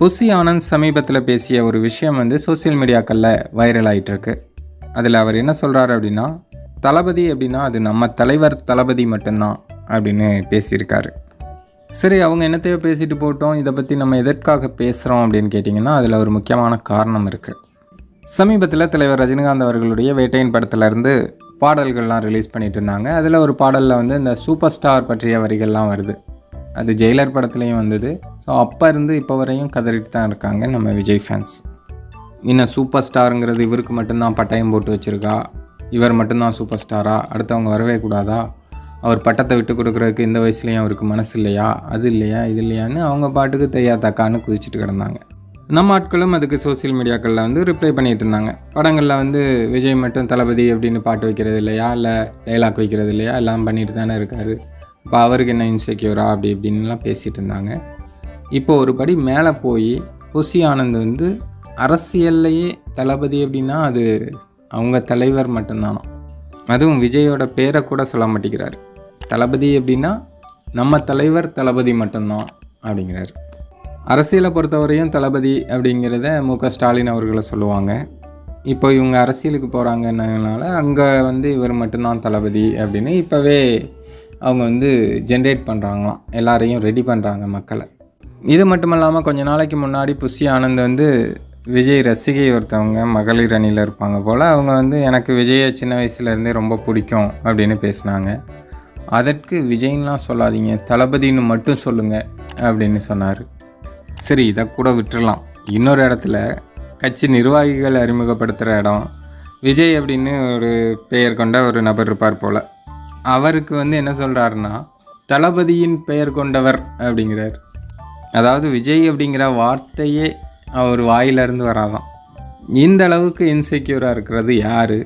புசி ஆனந்த் சமீபத்தில் பேசிய ஒரு விஷயம் சோசியல் மீடியாக்களில் வைரல் ஆகிட்டுருக்கு. அதில் அவர் என்ன சொல்கிறார் அப்படின்னா, தளபதி அப்படின்னா அது நம்ம தலைவர் தளபதி மட்டும்தான் அப்படின்னு பேசியிருக்காரு. சரி, அவங்க என்னத்தையோ பேசிட்டு போட்டோம், இதை பற்றி நம்ம எதற்காக பேசுகிறோம் அப்படின்னு கேட்டிங்கன்னா, அதில் ஒரு முக்கியமான காரணம் இருக்குது. சமீபத்தில் தலைவர் ரஜினிகாந்த் அவர்களுடைய வேட்டையின் படத்துலேருந்து பாடல்கள்லாம் ரிலீஸ் பண்ணிட்டு இருந்தாங்க. அதில் ஒரு பாடலில் இந்த சூப்பர் ஸ்டார் பற்றிய வரிகள்லாம் வருது. அது ஜெயிலர் படத்துலேயும் வந்தது. ஸோ அப்போ இருந்து இப்போ வரையும் கதறிட்டு தான் இருக்காங்க நம்ம விஜய் ஃபேன்ஸ். இன்னும் சூப்பர் ஸ்டாருங்கிறது இவருக்கு மட்டும்தான் பட்டயம் போட்டு வச்சுருக்கா, இவர் மட்டும்தான் சூப்பர் ஸ்டாரா, அடுத்தவங்க வரவே கூடாதா, அவர் பட்டத்தை விட்டு கொடுக்குறதுக்கு இந்த வயசுலேயும் அவருக்கு மனசு இல்லையா, அது இல்லையா, இது இல்லையான்னு அவங்க பாட்டுக்கு தையா தக்கான்னு குதிச்சுட்டு கிடந்தாங்க. நம்ம ஆட்களும் அதுக்கு சோசியல் மீடியாக்களில் ரிப்ளை பண்ணிகிட்டு இருந்தாங்க. படங்களில் விஜய் மட்டும் தளபதி அப்படின்னு பாட்டு வைக்கிறது இல்லையா, இல்லை டைலாக் வைக்கிறது இல்லையா, எல்லாம் பண்ணிட்டு தானே இருக்கார், இப்போ அவருக்கு என்ன இன்செக்யூரா அப்படி இப்படின்லாம் பேசிகிட்டு இருந்தாங்க. இப்போ ஒரு படி மேலே போய் புசி ஆனந்த் அரசியல்லையே தளபதி அப்படின்னா அது அவங்க தலைவர் மட்டும்தானோ, அதுவும் விஜயோட பேரை கூட சொல்ல மாட்டேங்கிறார். தளபதி அப்படின்னா நம்ம தலைவர் தளபதி மட்டும்தான் அப்படிங்கிறாரு. அரசியலை பொறுத்தவரையும் தளபதி அப்படிங்கிறத மு.க. ஸ்டாலின் அவர்களை சொல்லுவாங்க. இப்போ இவங்க அரசியலுக்கு போகிறாங்கன்னால அங்கே இவர் மட்டும்தான் தளபதி அப்படின்னு இப்போவே அவங்க ஜென்ரேட் பண்ணுறாங்களாம், எல்லாரையும் ரெடி பண்ணுறாங்க மக்களை. இது மட்டும் இல்லாமல் கொஞ்ச நாளைக்கு முன்னாடி புசி ஆனந்த் விஜய் ரசிகை ஒருத்தவங்க மகளிர் அணியில் இருப்பாங்க போல், அவங்க எனக்கு விஜயை சின்ன வயசுலேருந்தே ரொம்ப பிடிக்கும் அப்படின்னு பேசினாங்க. அதற்கு விஜய்லாம் சொல்லாதீங்க, தளபதின்னு மட்டும் சொல்லுங்கள் அப்படின்னு சொன்னார். சரி, இதை கூட விட்டுறலாம். இன்னொரு இடத்துல கட்சி நிர்வாகிகள் அறிமுகப்படுத்துகிற இடம், விஜய் அப்படின்னு ஒரு பெயர் கொண்ட ஒரு நபர் இருப்பார் போல், அவருக்கு என்ன சொல்கிறாருன்னா தளபதியின் பெயர் கொண்டவர் அப்படிங்கிறார். அதாவது விஜய் அப்படிங்கிற வார்த்தையே அவர் வாயிலிருந்து வராதான். இந்த அளவுக்கு இன்செக்யூராக இருக்கிறது யார்?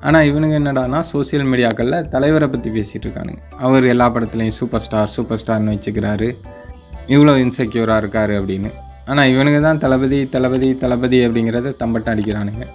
ஆனால் இவனுங்க என்னடானா சோசியல் மீடியாக்களில் தலைவரை பற்றி பேசிகிட்டு இருக்கானுங்க. அவர் எல்லா படத்துலையும் சூப்பர் ஸ்டார்னு வச்சுக்கிறாரு, இவ்வளோ இன்செக்யூராக இருக்கார் அப்படின்னு. ஆனால் இவனுங்க தான் தளபதி தளபதி தளபதி அப்படிங்கிறத தம்பட்டம் அடிக்கிறானுங்க.